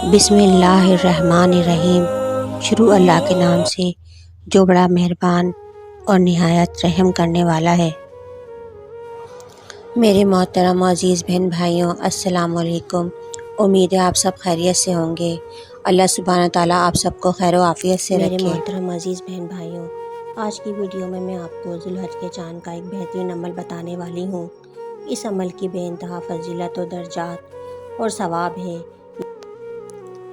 बिस्मिल्लाहिर्रहमानिर्रहीम। शुरू अल्लाह के नाम से जो बड़ा मेहरबान और निहायत रहम करने वाला है। मेरे मोहतरम अज़ीज़ बहन भाइयों, अस्सलाम वालेकुम। उम्मीद है आप सब खैरियत से होंगे। अल्लाह सुब्हानहू तआला आप सबको खैर व आफियत से रखे। मेरे मोहतरम अज़ीज़ बहन भाइयों, आज की वीडियो में मैं आपको ज़ुल्हज के चाँद का एक बेहतरीन अमल बताने वाली हूँ। इस अमल की बेइंतहा फजीलत और दर्जात और सवाब है।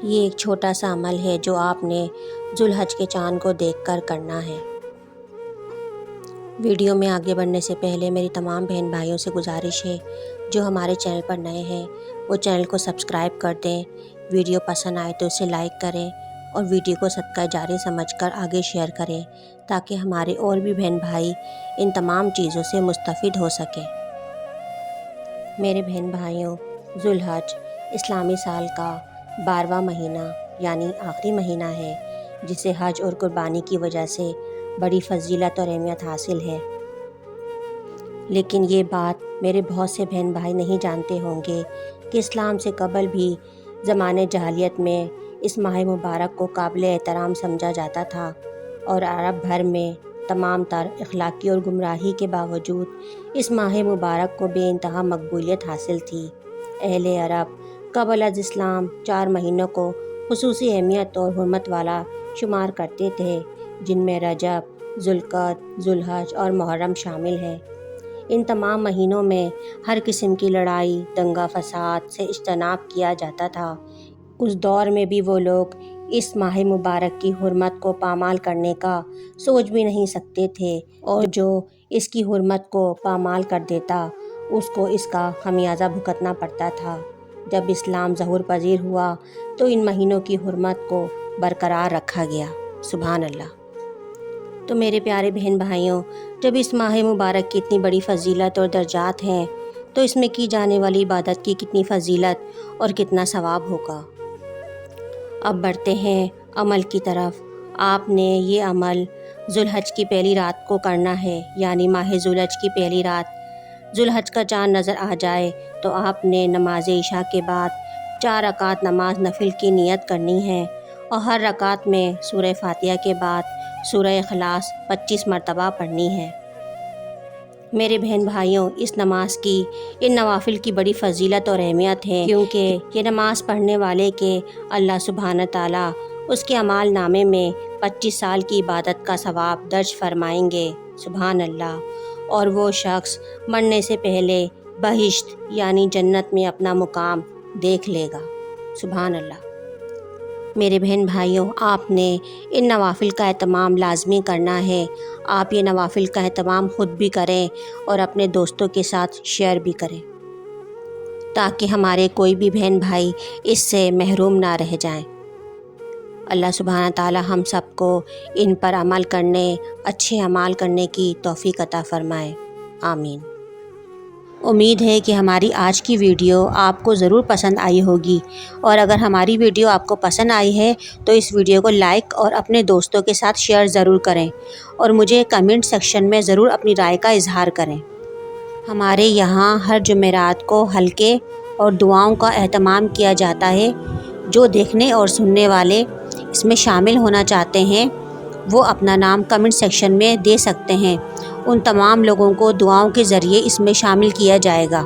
ये एक छोटा सा अमल है जो आपने ज़ुल्हज के चाँद को देखकर करना है। वीडियो में आगे बढ़ने से पहले मेरी तमाम बहन भाइयों से गुजारिश है, जो हमारे चैनल पर नए हैं वो चैनल को सब्सक्राइब कर दें। वीडियो पसंद आए तो उसे लाइक करें और वीडियो को सदका जारी समझकर आगे शेयर करें, ताकि हमारे और भी बहन भाई इन तमाम चीज़ों से मुस्तफ़िद हो सकें। मेरे बहन भाइयों, ज़ुल्हज इस्लामी साल का 12वां महीना यानी आखिरी महीना है, जिसे हज और कुर्बानी की वजह से बड़ी फजीलत और अहमियत हासिल है। लेकिन ये बात मेरे बहुत से बहन भाई नहीं जानते होंगे कि इस्लाम से कबल भी ज़माने जहालियत में इस माह मुबारक को काबिल एहतराम समझा जाता था और अरब भर में तमाम तर अखलाकी और गुमराही के बावजूद इस माह मुबारक को बेइंतहा मकबूलियत हासिल थी। अहले अरब क़बल अज़ इस्लाम 4 महीनों को खुसूसी अहमियत और हुर्मत वाला शुमार करते थे, जिनमें रजब, ज़ुल्क़द, ज़ुल्हज और मुहर्रम शामिल हैं। इन तमाम महीनों में हर किस्म की लड़ाई, दंगा फसाद से इज्तनाब किया जाता था। उस दौर में भी वो लोग इस माह मुबारक की हुर्मत को पामाल करने का सोच भी नहीं सकते थे, और जो इसकी हुर्मत को पामाल कर देता उसको इसका खमियाजा भुगतना पड़ता था। जब इस्लाम ज़हूर पजीर हुआ तो इन महीनों की हुर्मत को बरकरार रखा गया। सुभान अल्लाह। तो मेरे प्यारे बहन भाइयों, जब इस माह मुबारक की इतनी बड़ी फजीलत और दर्जात हैं, तो इसमें की जाने वाली इबादत की कितनी फजीलत और कितना सवाब होगा। अब बढ़ते हैं अमल की तरफ। आपने ये अमल ज़ुल्हज की पहली रात को करना है, यानी माह ज़ुल्हज की पहली रात। ज़ुल्हज का चाँद नज़र आ जाए तो आपने नमाज इशा के बाद 4 रकात नमाज नफिल की नियत करनी है, और हर रकात में सूरह फातिहा के बाद सूरह इखलास 25 मरतबा पढ़नी है। मेरे बहन भाइयों, इस नमाज की इन नवाफिल की बड़ी फजीलत और अहमियत है, क्योंकि ये नमाज पढ़ने वाले के अल्लाह सुब्हानहू तआला उसके अमाल नामे में 25 साल की इबादत का सवाब दर्ज फरमाएंगे। सुभान अल्लाह। और वो शख्स मरने से पहले बहिश्त यानी जन्नत में अपना मुकाम देख लेगा। सुभान अल्लाह। मेरे बहन भाइयों, आपने इन नवाफिल का एहतमाम लाजमी करना है। आप ये नवाफिल का एहतमाम ख़ुद भी करें और अपने दोस्तों के साथ शेयर भी करें, ताकि हमारे कोई भी बहन भाई इससे महरूम ना रह जाएं। अल्लाह सुब्हानहू तआला हम सबको इन पर अमल करने, अच्छे अमाल करने की तौफीक अता फ़रमाए। आमीन। उम्मीद है कि हमारी आज की वीडियो आपको ज़रूर पसंद आई होगी, और अगर हमारी वीडियो आपको पसंद आई है तो इस वीडियो को लाइक और अपने दोस्तों के साथ शेयर ज़रूर करें, और मुझे कमेंट सेक्शन में ज़रूर अपनी राय का इजहार करें। हमारे यहाँ हर जुमेरात को हल्के और दुआओं का एहतमाम किया जाता है। जो देखने और सुनने वाले इसमें शामिल होना चाहते हैं वो अपना नाम कमेंट सेक्शन में दे सकते हैं। उन तमाम लोगों को दुआओं के ज़रिए इसमें शामिल किया जाएगा।